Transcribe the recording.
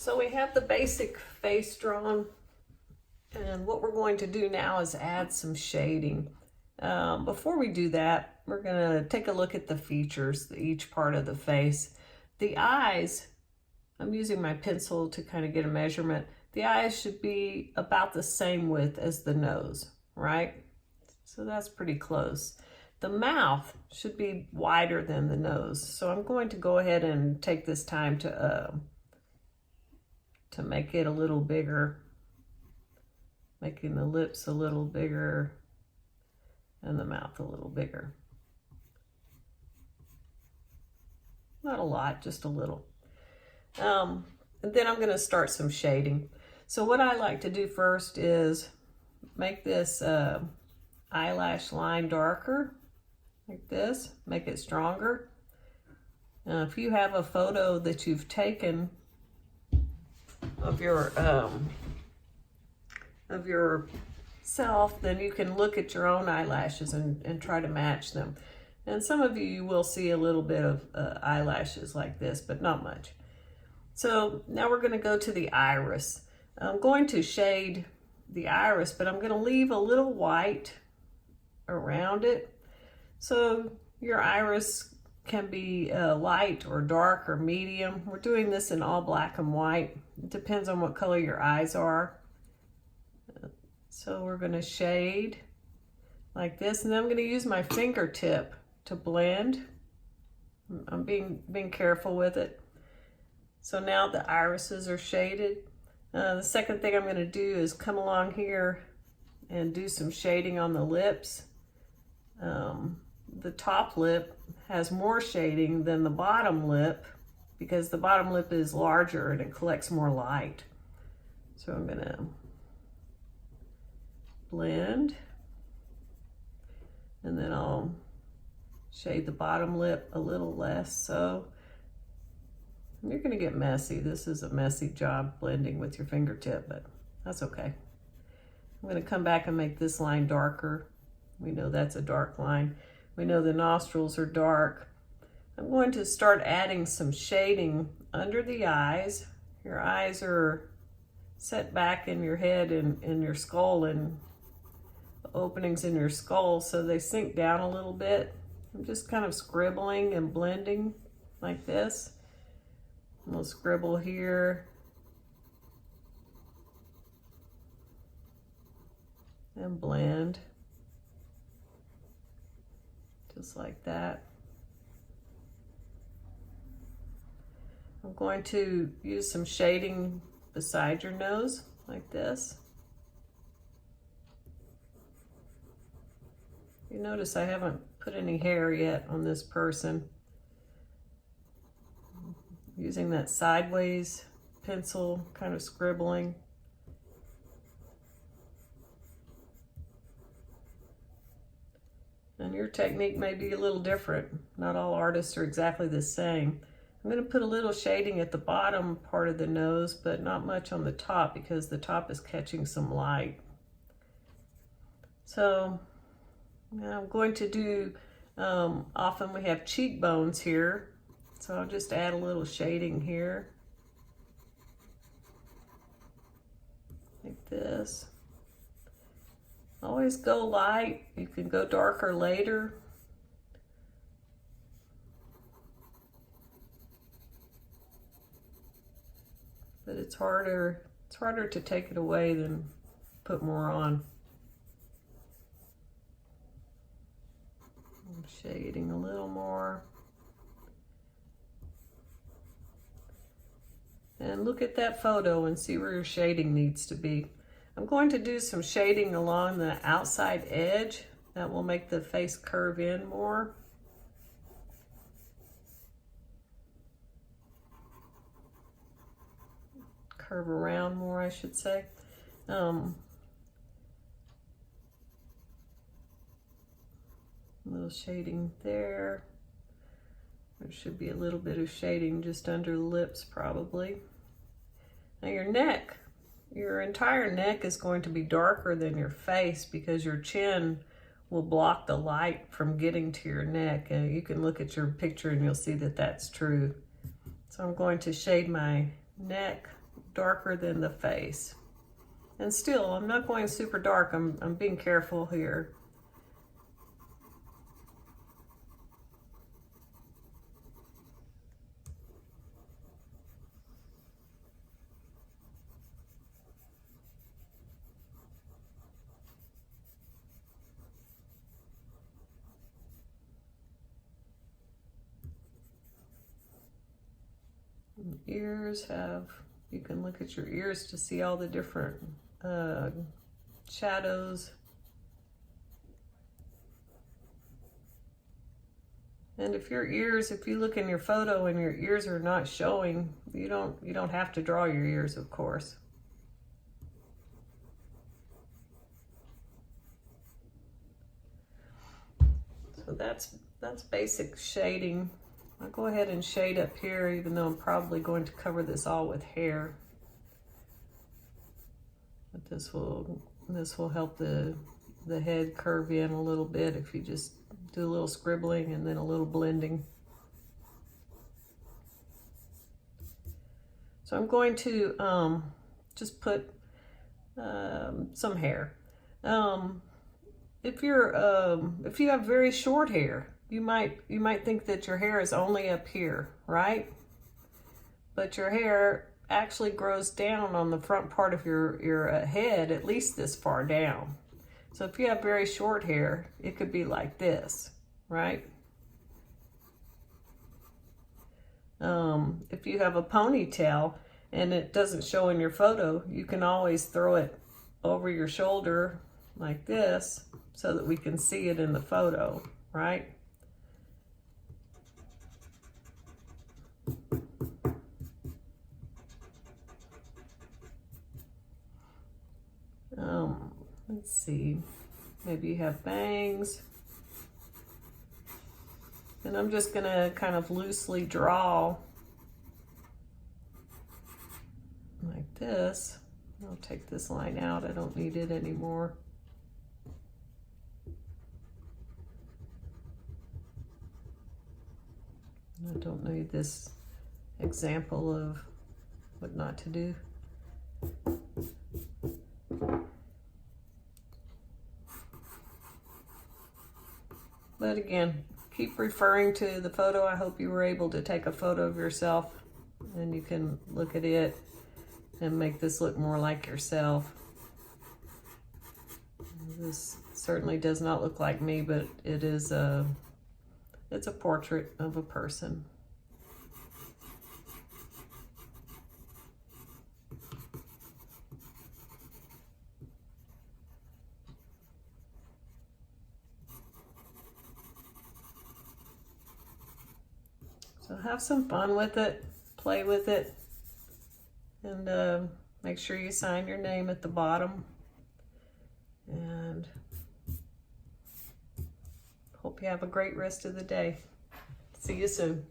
So we have the basic face drawn, and what we're going to do now is add some shading. Before we do that, we're going to take a look at the features, each part of the face. The eyes, I'm using my pencil to kind of get a measurement. The eyes should be about the same width as the nose, right? So that's pretty close. The mouth should be wider than the nose. So I'm going to go ahead and take this time to make it a little bigger, making the lips a little bigger and the mouth a little bigger. Not a lot, just a little. And then I'm going to start some shading. So what I like to do first is make this eyelash line darker, like this, make it stronger. If you have a photo that you've taken of yourself, then you can look at your own eyelashes and try to match them. And some of you will see a little bit of eyelashes like this, but not much. So now we're going to go to the iris. I'm going to shade the iris, but I'm going to leave a little white around it. So your iris can be light or dark or medium. We're doing this in all black and white. It depends on what color your eyes are. So we're going to shade like this, and then I'm going to use my fingertip to blend. I'm being careful with it. So now the irises are shaded. The second thing I'm going to do is come along here and do some shading on the lips. The top lip has more shading than the bottom lip because the bottom lip is larger and it collects more light. So I'm going to blend, and then I'll shade the bottom lip a little less so. You're going to get messy. This is a messy job blending with your fingertip, but that's okay. I'm going to come back and make this line darker. We know that's a dark line. We know the nostrils are dark. I'm going to start adding some shading under the eyes. Your eyes are set back in your head and in your skull, and openings in your skull, so they sink down a little bit. I'm just kind of scribbling and blending like this. We'll scribble here and blend just like that. I'm going to use some shading beside your nose like this. You notice I haven't put any hair yet on this person. Using that sideways pencil, kind of scribbling. And your technique may be a little different. Not all artists are exactly the same. I'm going to put a little shading at the bottom part of the nose, but not much on the top because the top is catching some light. So now I'm going to do, often we have cheekbones here. So I'll just add a little shading here, like this. Always go light. You can go darker later. But it's harder to take it away than put more on. I'm shading a little more. And look at that photo and see where your shading needs to be. I'm going to do some shading along the outside edge. That will make the face curve in more. Curve around more, I should say. A little shading there. There should be a little bit of shading just under the lips probably. Now your neck, your entire neck is going to be darker than your face because your chin will block the light from getting to your neck. And you can look at your picture and you'll see that that's true. So I'm going to shade my neck darker than the face. And still, I'm not going super dark. I'm being careful here. Ears have, you can look at your ears to see all the different shadows. And if you look in your photo and your ears are not showing, you don't have to draw your ears, of course. So that's basic shading. I'll go ahead and shade up here, even though I'm probably going to cover this all with hair. But this will help the head curve in a little bit if you just do a little scribbling and then a little blending. So I'm going to just put some hair. If you have very short hair, you might think that your hair is only up here, right? But your hair actually grows down on the front part of your head, at least this far down. So if you have very short hair, it could be like this, right? If you have a ponytail and it doesn't show in your photo, you can always throw it over your shoulder like this so that we can see it in the photo, right? Let's see, maybe you have bangs. And I'm just gonna kind of loosely draw like this. I'll take this line out, I don't need it anymore. I don't need this example of what not to do. But again, keep referring to the photo. I hope you were able to take a photo of yourself and you can look at it and make this look more like yourself. This certainly does not look like me, but it's a portrait of a person. So have some fun with it, play with it, and make sure you sign your name at the bottom. And hope you have a great rest of the day. See you soon.